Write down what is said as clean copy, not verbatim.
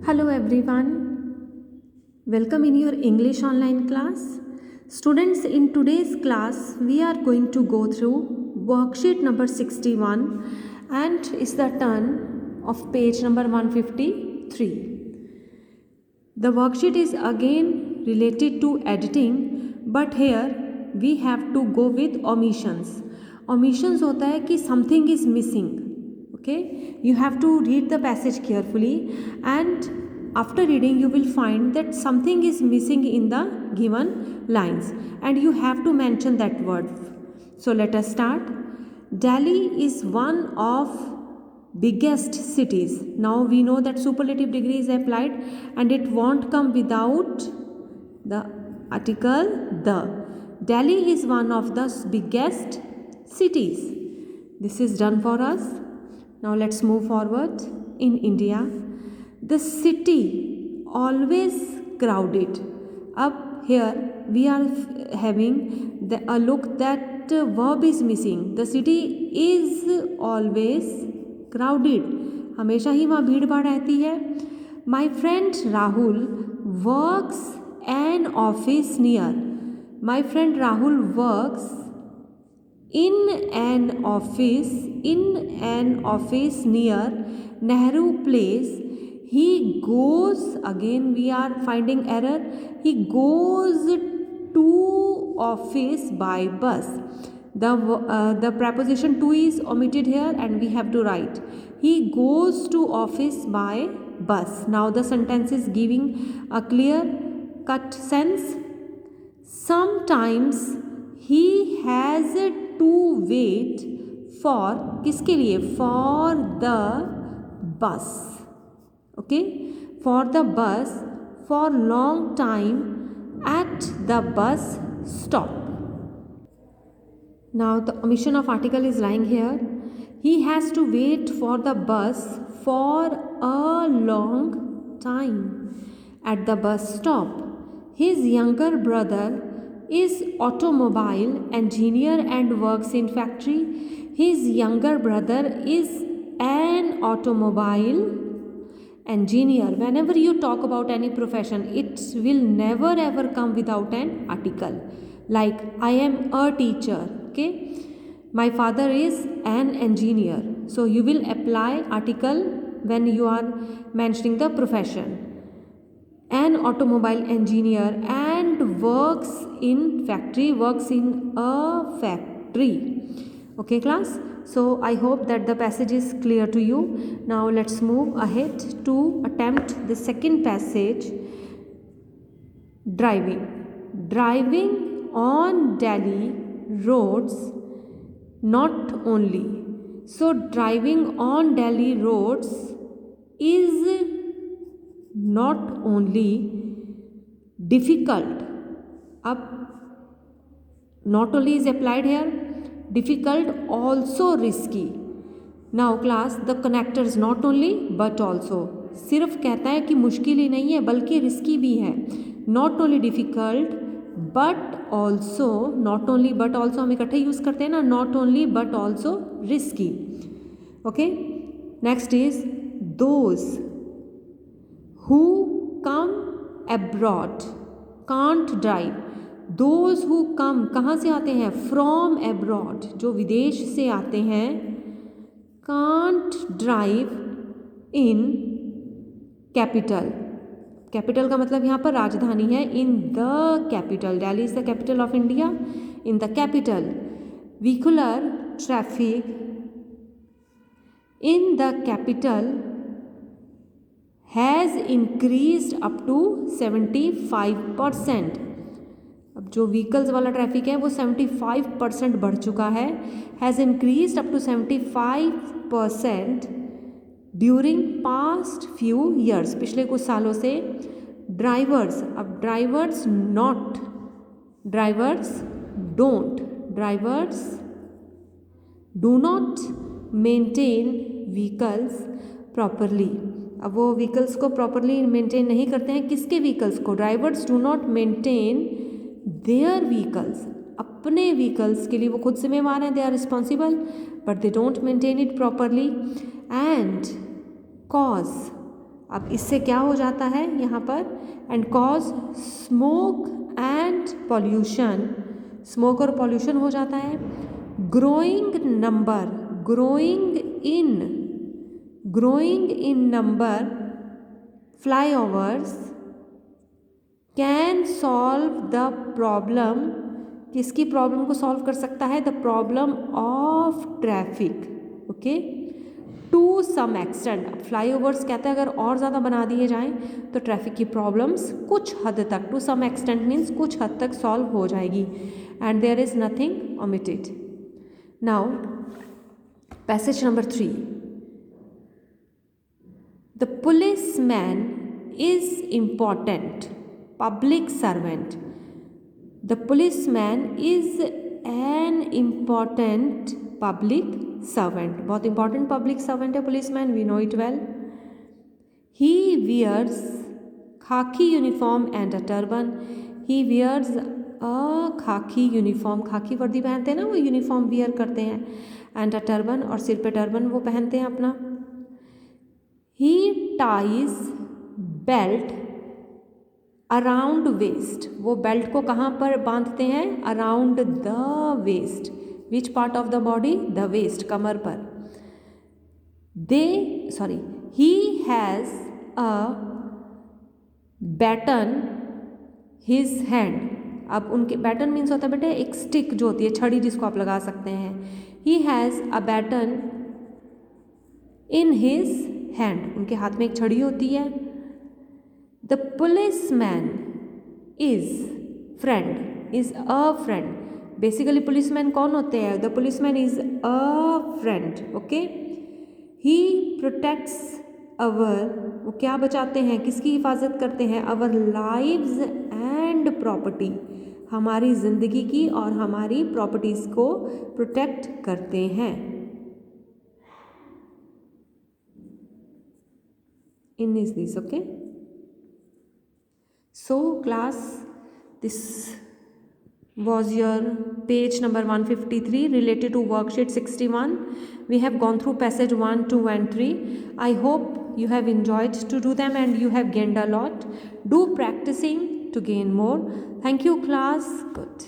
Hello everyone, welcome in your English online class. Students, in today's class we are going to go through worksheet number 61 and it's the turn of page number 153. The worksheet is again related to editing, but here we have to go with omissions. Omissions होता है कि something is missing. Okay, you have to read the passage carefully, and after reading you will find that something is missing in the given lines and you have to mention that word. So let us start. Delhi is one of biggest cities. Now we know that superlative degree is applied and it won't come without the article the. Delhi is one of the biggest cities. This is done for us. Now let's move forward. In India, the city always crowded. Up here we are having a look that verb is missing. The city is always crowded. हमेशा ही वहाँ भीड़ भाड़ रहती है. My friend Rahul works an office near. My friend Rahul works in an office near Nehru Place. He goes, again we are finding error, he goes to office by bus. The preposition to is omitted here and we have to write he goes to office by bus. Now the sentence is giving a clear cut sense. Sometimes he has to wait for, किसके लिए? For the bus. Okay, for the bus for long time at the bus stop. Now the omission of article is lying here. He has to wait for the bus for a long time at the bus stop. His younger brother is automobile engineer and works in factory. His younger brother is an automobile engineer. Whenever you talk about any profession, it will never ever come without an article. Like I am a teacher. Okay, my father is an engineer. So you will apply article when you are mentioning the profession. An automobile engineer and works in factory, works in a factory. Okay class, so I hope that the passage is clear to you. Now let's move ahead to attempt the second passage. Driving on Delhi roads not only. So driving on Delhi roads is not only difficult. Up not only is applied here, difficult also risky. Now class, the connector is not only but also. सिर्फ कहता है कि मुश्किल ही नहीं है बल्कि risky भी है. Not only difficult but also, not only but also हम इकट्ठे यूज़ करते हैं ना, not only but also risky. Okay, next is those who come abroad can't drive. Those who come, कहाँ से आते हैं? From abroad, जो विदेश से आते हैं, can't drive in capital. Capital का मतलब यहाँ पर राजधानी है. In the capital, Delhi is the capital of India. In the capital, vehicular traffic in the capital has increased up to 75%. अब जो व्हीकल्स वाला ट्रैफिक है वो 75% बढ़ चुका है. Has increased up to 75% during past few years, पिछले कुछ सालों से. ड्राइवर्स, अब drivers not, drivers don't, drivers do not maintain vehicles properly. अब वो व्हीकल्स को प्रॉपरली मेंटेन नहीं करते हैं. किसके व्हीकल्स को? Drivers do not maintain their vehicles, अपने व्हीकल्स के लिए वो खुद जिम्मेवार हैं. They are responsible but they don't maintain it properly. And cause, अब इससे क्या हो जाता है यहाँ पर, and cause smoke and pollution, smoke और पॉल्यूशन हो जाता है। Growing in number flyovers can solve the problem, किसकी प्रॉब्लम को सॉल्व कर सकता है, the problem of traffic. Okay, to some extent. अब फ्लाईओवर्स कहते हैं अगर और ज़्यादा बना दिए जाएं तो ट्रैफिक की प्रॉब्लम्स कुछ हद तक, टू सम एक्सटेंट मीन्स कुछ हद तक सॉल्व हो जाएगी, and there is nothing omitted. Now passage number 3, the policeman is important public servant. The policeman is an important public servant. बहुत important public servant है policeman, we know it well. He wears khaki uniform and a turban. He wears a khaki uniform, खाकी वर्दी पहनते हैं ना, वो uniform wear करते हैं, and a turban, और सिर पे टर्बन वो पहनते हैं अपना। He ties belt around waist, वो बेल्ट को कहाँ पर बांधते हैं, around the waist, which part of the body, the waist, कमर पर। He has a baton his hand. अब उनके बैटन मीन्स होता है बेटे एक स्टिक जो होती है, छड़ी जिसको आप लगा सकते हैं। He has a baton in his hand, उनके हाथ में एक छड़ी होती है। The policeman is a friend. Basically policeman कौन होते हैं, the policeman is a friend. Okay, he protects our, वो क्या बचाते हैं, किसकी हिफाजत करते हैं, our lives and property, हमारी ज़िंदगी की और हमारी प्रॉपर्टीज़ को प्रोटेक्ट करते हैं। In is this okay? So class, this was your page number 153 related to worksheet 61. We have gone through passage 1, 2 and 3. I hope you have enjoyed to do them and you have gained a lot. Do practicing to gain more. Thank you class. Good.